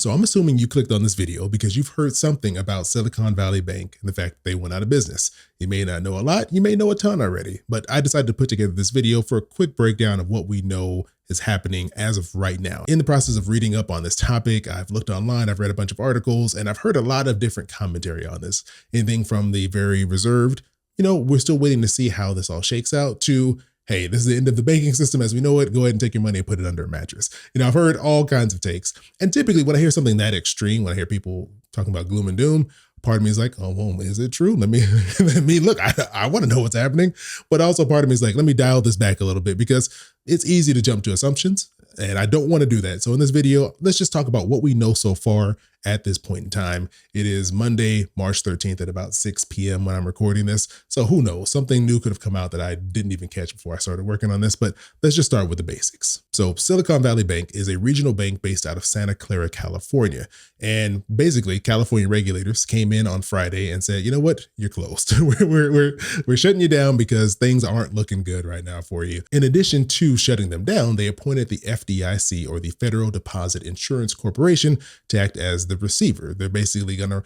So I'm assuming you clicked on this video because you've heard something about Silicon Valley Bank and the fact that they went out of business. You may not know a lot, you may know a ton already, but I decided to put together this video for a quick breakdown of what we know is happening as of right now. In the process of reading up on this topic, I've looked online, I've read a bunch of articles, and I've heard a lot of different commentary on this. Anything from the very reserved, we're still waiting to see how this all shakes out, to hey, this is the end of the banking system as we know it. Go ahead and take your money and put it under a mattress. I've heard all kinds of takes. And typically when I hear something that extreme, when I hear people talking about gloom and doom, part of me is like, oh, well, is it true? Let me look. I want to know what's happening. But also part of me is like, let me dial this back a little bit because it's easy to jump to assumptions. And I don't want to do that. So in this video, let's just talk about what we know so far at this point in time. It is Monday, March 13th at about 6 p.m. when I'm recording this. So who knows? Something new could have come out that I didn't even catch before I started working on this, but let's just start with the basics. So Silicon Valley Bank is a regional bank based out of Santa Clara, California. And basically California regulators came in on Friday and said, you know what? You're closed. we're shutting you down because things aren't looking good right now for you. In addition to shutting them down, they appointed the FDIC, or the Federal Deposit Insurance Corporation, to act as the receiver. They're basically going to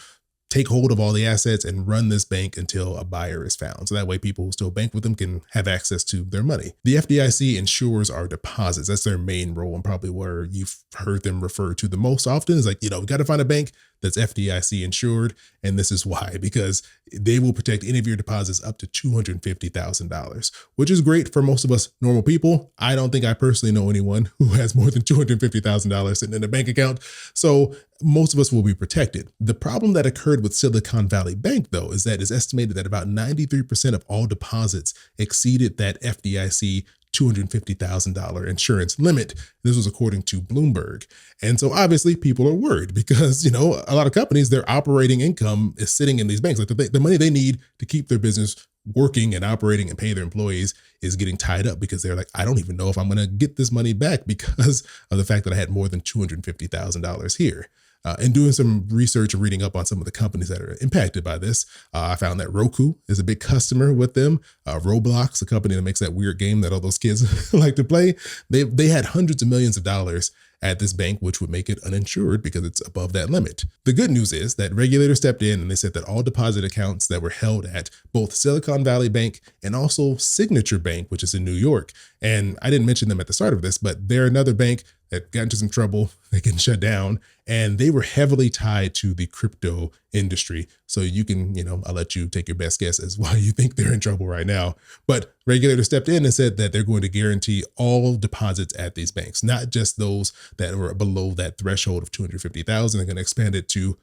take hold of all the assets and run this bank until a buyer is found. So that way people who still bank with them can have access to their money. The FDIC insures our deposits. That's their main role, and probably where you've heard them refer to the most often is like, we got to find a bank that's FDIC insured. And this is why, because they will protect any of your deposits up to $250,000, which is great for most of us normal people. I don't think I personally know anyone who has more than $250,000 sitting in a bank account. So most of us will be protected. The problem that occurred with Silicon Valley Bank, though, is that it's estimated that about 93% of all deposits exceeded that FDIC $250,000 insurance limit. This was according to Bloomberg. And so obviously people are worried because, a lot of companies, their operating income is sitting in these banks. Like the money they need to keep their business working and operating and pay their employees is getting tied up because they're like, I don't even know if I'm going to get this money back because of the fact that I had more than $250,000 here. And doing some research and reading up on some of the companies that are impacted by this, I found that Roku is a big customer with them. Roblox, a company that makes that weird game that all those kids like to play, they had hundreds of millions of dollars at this bank, which would make it uninsured because it's above that limit. The good news is that regulators stepped in and they said that all deposit accounts that were held at both Silicon Valley Bank and also Signature Bank, which is in New York, and I didn't mention them at the start of this, but they're another bank that got into some trouble, they can shut down, and they were heavily tied to the crypto industry. So you can, I'll let you take your best guess as why you think they're in trouble right now. But regulators stepped in and said that they're going to guarantee all deposits at these banks, not just those that were below that threshold of $250,000. They're going to expand it to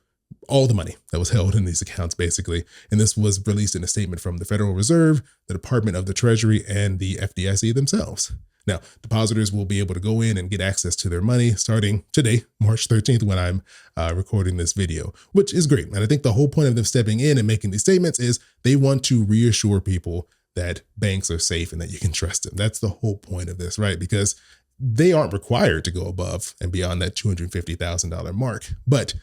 all the money that was held in these accounts, basically. And this was released in a statement from the Federal Reserve, the Department of the Treasury, and the FDIC themselves. Now, depositors will be able to go in and get access to their money starting today, March 13th, when I'm recording this video, which is great. And I think the whole point of them stepping in and making these statements is they want to reassure people that banks are safe and that you can trust them. That's the whole point of this, right? Because they aren't required to go above and beyond that $250,000 mark. But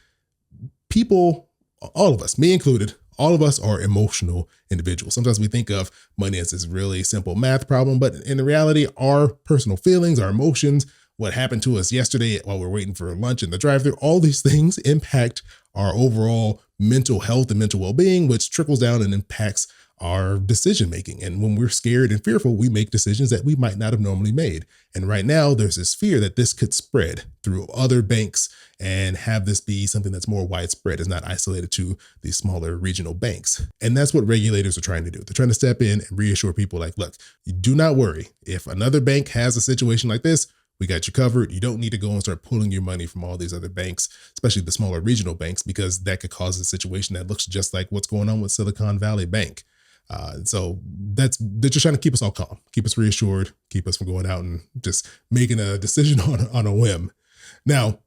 people, all of us, me included, all of us are emotional individuals. Sometimes we think of money as this really simple math problem, but in reality, our personal feelings, our emotions, what happened to us yesterday while we're waiting for lunch in the drive-thru, all these things impact our overall mental health and mental well-being, which trickles down and impacts our decision-making. And when we're scared and fearful, we make decisions that we might not have normally made. And right now there's this fear that this could spread through other banks and have this be something that's more widespread. It's not isolated to these smaller regional banks. And that's what regulators are trying to do. They're trying to step in and reassure people like, look, do not worry. If another bank has a situation like this, we got you covered. You don't need to go and start pulling your money from all these other banks, especially the smaller regional banks, because that could cause a situation that looks just like what's going on with Silicon Valley Bank. So they're just trying to keep us all calm, keep us reassured, keep us from going out and just making a decision on a whim. Now,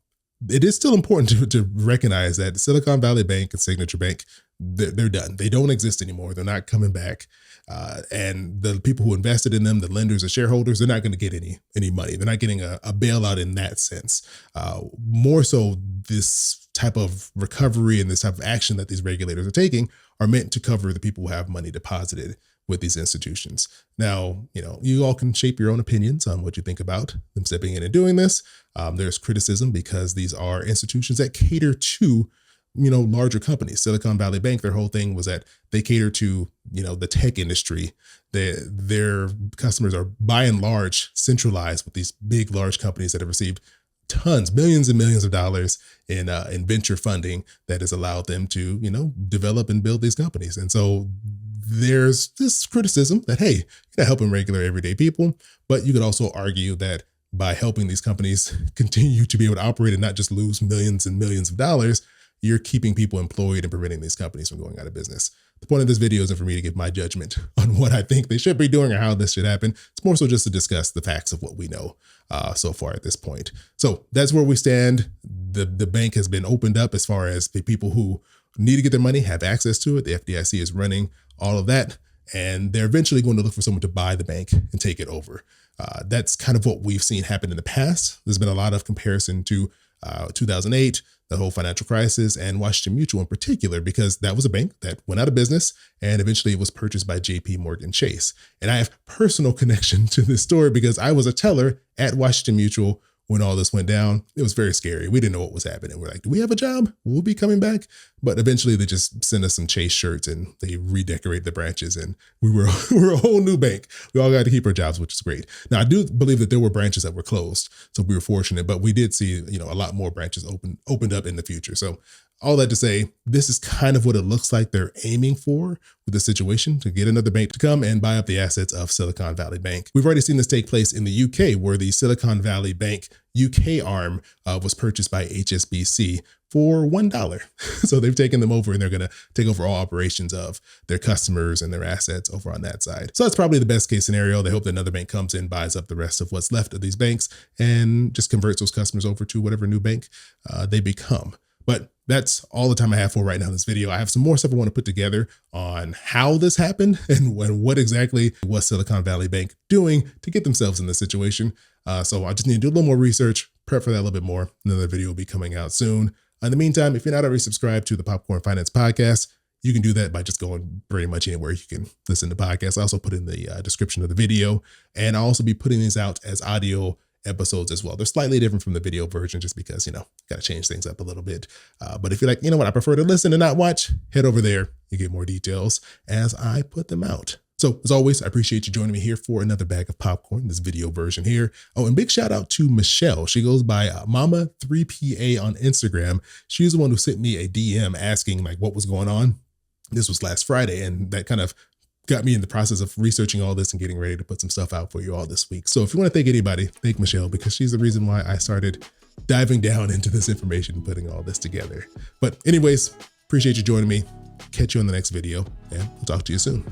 it is still important to recognize that Silicon Valley Bank and Signature Bank, they're done. They don't exist anymore. They're not coming back. And the people who invested in them, the lenders, the shareholders, they're not going to get any money. They're not getting a bailout in that sense. More so, this type of recovery and this type of action that these regulators are taking are meant to cover the people who have money deposited with these institutions. Now, you all can shape your own opinions on what you think about them stepping in and doing this. There's criticism because these are institutions that cater to larger companies. Silicon Valley Bank, their whole thing was that they cater to, the tech industry. Their customers are by and large centralized with these big, large companies that have received tons, millions and millions of dollars in venture funding that has allowed them to, develop and build these companies. And so there's this criticism that, hey, you're not helping regular everyday people, but you could also argue that by helping these companies continue to be able to operate and not just lose millions and millions of dollars, you're keeping people employed and preventing these companies from going out of business. The point of this video isn't for me to give my judgment on what I think they should be doing or how this should happen. It's more so just to discuss the facts of what we know so far at this point. So that's where we stand. The bank has been opened up as far as the people who need to get their money have access to it. The FDIC is running all of that, and they're eventually going to look for someone to buy the bank and take it over. That's kind of what we've seen happen in the past. There's been a lot of comparison to 2008, the whole financial crisis, and Washington Mutual in particular, because that was a bank that went out of business and eventually it was purchased by JP Morgan Chase. And I have personal connection to this story because I was a teller at Washington Mutual when all this went down. It was very scary. We didn't know what was happening. We're like, do we have a job? We'll be coming back. But eventually they just sent us some Chase shirts and they redecorated the branches and we were a whole new bank. We all got to keep our jobs, which is great. Now, I do believe that there were branches that were closed, so we were fortunate, but we did see, a lot more branches opened up in the future. So all that to say, this is kind of what it looks like they're aiming for with the situation, to get another bank to come and buy up the assets of Silicon Valley Bank. We've already seen this take place in the UK, where the Silicon Valley Bank UK arm was purchased by HSBC for $1. So they've taken them over and they're going to take over all operations of their customers and their assets over on that side. So that's probably the best case scenario. They hope that another bank comes in, buys up the rest of what's left of these banks and just converts those customers over to whatever new bank they become. But that's all the time I have for right now in this video. I have some more stuff I want to put together on how this happened and what exactly was Silicon Valley Bank doing to get themselves in this situation. So I just need to do a little more research, prep for that a little bit more. Another video will be coming out soon. In the meantime, if you're not already subscribed to the Popcorn Finance Podcast, you can do that by just going pretty much anywhere you can listen to podcasts. I also put in the description of the video, and I'll also be putting these out as audio episodes as well. They're slightly different from the video version just because, got to change things up a little bit. But if you're like, I prefer to listen and not watch, head over there. You get more details as I put them out. So as always, I appreciate you joining me here for another bag of popcorn, this video version here. Oh, and big shout out to Michelle. She goes by Mama3PA on Instagram. She's the one who sent me a DM asking what was going on. This was last Friday, and that kind of got me in the process of researching all this and getting ready to put some stuff out for you all this week. So if you want to thank anybody, thank Michelle, because she's the reason why I started diving down into this information and putting all this together. But anyways, appreciate you joining me. Catch you on the next video, and I'll talk to you soon.